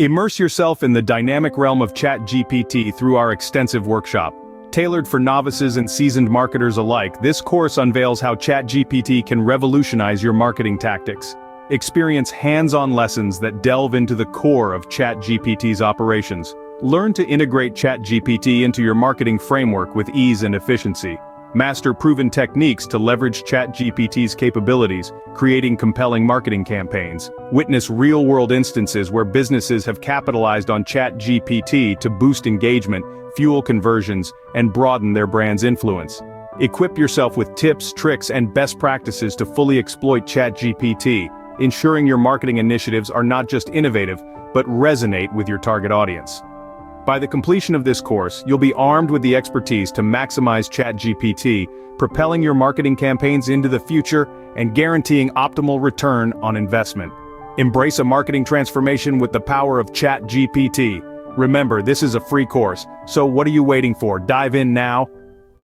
Immerse yourself in the dynamic realm of ChatGPT through our extensive workshop. Tailored for novices and seasoned marketers alike, this course unveils how ChatGPT can revolutionize your marketing tactics. Experience hands-on lessons that delve into the core of ChatGPT's operations. Learn to integrate ChatGPT into your marketing framework with ease and efficiency. Master proven techniques to leverage ChatGPT's capabilities, creating compelling marketing campaigns. Witness real-world instances where businesses have capitalized on ChatGPT to boost engagement, fuel conversions, and broaden their brand's influence. Equip yourself with tips, tricks, and best practices to fully exploit ChatGPT, ensuring your marketing initiatives are not just innovative, but resonate with your target audience. By the completion of this course, you'll be armed with the expertise to maximize ChatGPT, propelling your marketing campaigns into the future and guaranteeing optimal return on investment. Embrace a marketing transformation with the power of ChatGPT. Remember, this is a free course, so what are you waiting for? Dive in now.